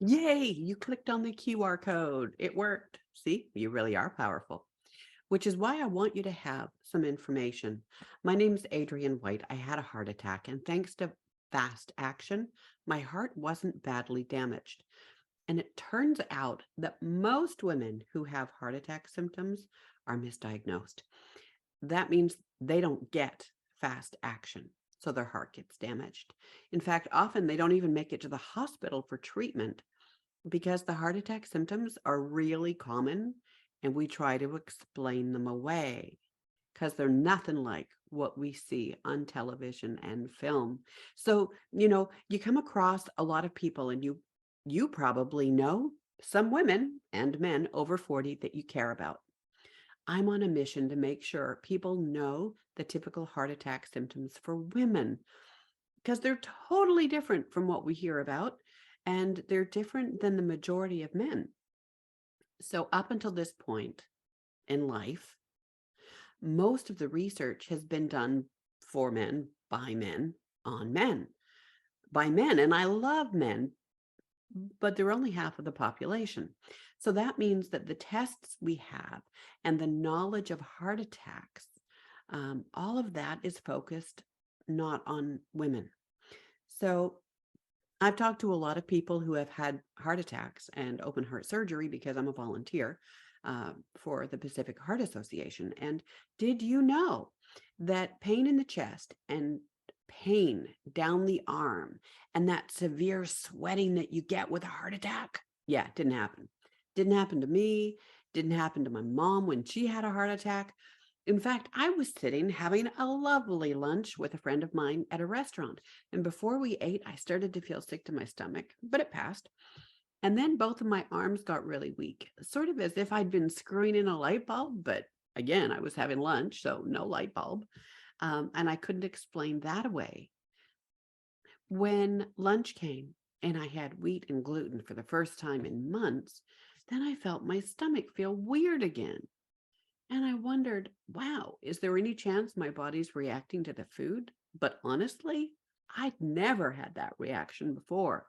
Yay, you clicked on the QR code. It worked. See, you really are powerful, which is why I want you to have some information. My name's Adrienne White. I had a heart attack, and thanks to fast action, my heart wasn't badly damaged. And it turns out that most women who have heart attack symptoms are misdiagnosed. That means they don't get fast action, so their heart gets damaged. In fact, often they don't even make it to the hospital for treatment because the heart attack symptoms are really common and we try to explain them away because they're nothing like what we see on television and film. So, you come across a lot of people and you probably know some women and men over 40 that you care about. I'm on a mission to make sure people know the typical heart attack symptoms for women because they're totally different from what we hear about, and they're different than the majority of men. So, up until this point in life, most of the research has been done for men, by men, on men, by men. And I love men, but they're only half of the population. So that means that the tests we have and the knowledge of heart attacks, all of that is focused not on women. So I've talked to a lot of people who have had heart attacks and open heart surgery because I'm a volunteer for the Pacific Heart Association. And did you know that pain in the chest and pain down the arm and that severe sweating that you get with a heart attack? Yeah, it didn't happen. Didn't happen to me. Didn't happen to my mom when she had a heart attack. In fact, I was sitting having a lovely lunch with a friend of mine at a restaurant. And before we ate, I started to feel sick to my stomach, but it passed. And then both of my arms got really weak, sort of as if I'd been screwing in a light bulb. But again, I was having lunch, so no light bulb. And I couldn't explain that away. When lunch came and I had wheat and gluten for the first time in months, then I felt my stomach feel weird again. And I wondered, wow, is there any chance my body's reacting to the food? But honestly, I'd never had that reaction before.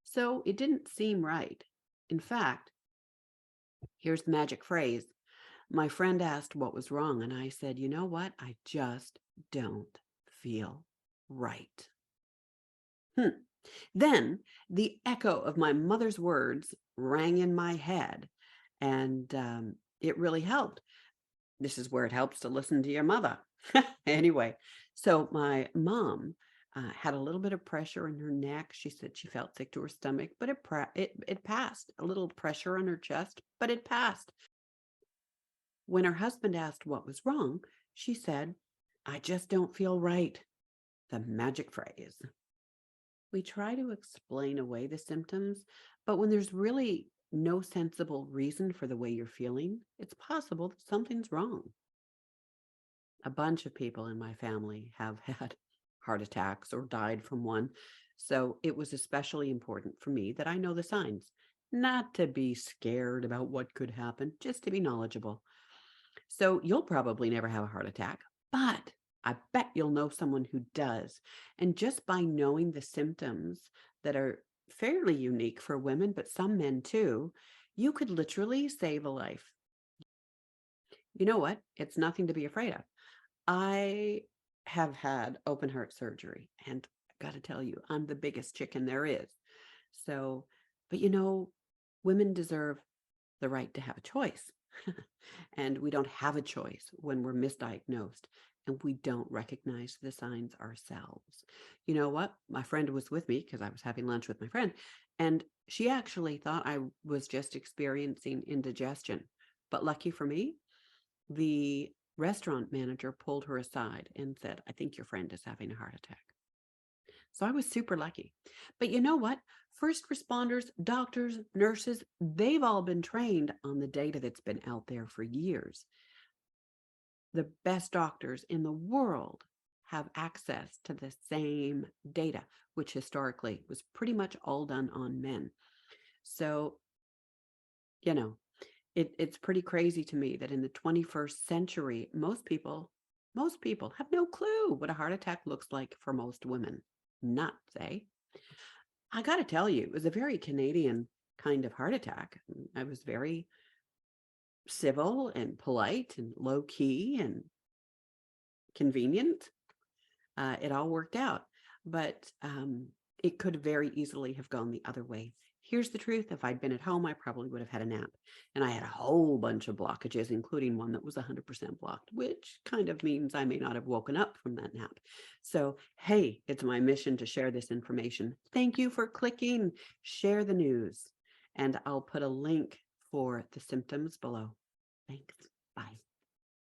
So it didn't seem right. In fact, here's the magic phrase. My friend asked what was wrong, and I said, you know what? I just don't feel right. Then the echo of my mother's words rang in my head, and it really helped. This is where it helps to listen to your mother. Anyway, so my mom had a little bit of pressure in her neck. She said she felt sick to her stomach, but it passed. A little pressure on her chest, but it passed. When her husband asked what was wrong, she said, I just don't feel right. The magic phrase. We try to explain away the symptoms, but when there's really no sensible reason for the way you're feeling, it's possible that something's wrong. A bunch of people in my family have had heart attacks or died from one. So it was especially important for me that I know the signs, not to be scared about what could happen, just to be knowledgeable. So you'll probably never have a heart attack, but I bet you'll know someone who does. And just by knowing the symptoms that are fairly unique for women, but some men too, you could literally save a life. You know what? It's nothing to be afraid of. I have had open heart surgery, and I got to tell you, I'm the biggest chicken there is. So, but women deserve the right to have a choice. And we don't have a choice when we're misdiagnosed and we don't recognize the signs ourselves. You know what? My friend was with me because I was having lunch with my friend, and she actually thought I was just experiencing indigestion. But lucky for me, the restaurant manager pulled her aside and said, I think your friend is having a heart attack. So I was super lucky. But you know what? First responders, doctors, nurses, they've all been trained on the data that's been out there for years. The best doctors in the world have access to the same data, which historically was pretty much all done on men. So, it's pretty crazy to me that in the 21st century, most people have no clue what a heart attack looks like for most women. Nuts, eh? I got to tell you, it was a very Canadian kind of heart attack. I was very civil and polite and low key and convenient. It all worked out, but it could very easily have gone the other way. Here's the truth. If I'd been at home, I probably would have had a nap. And I had a whole bunch of blockages, including one that was 100% blocked, which kind of means I may not have woken up from that nap. So, hey, it's my mission to share this information. Thank you for clicking. Share the news. And I'll put a link for the symptoms below. Thanks. Bye.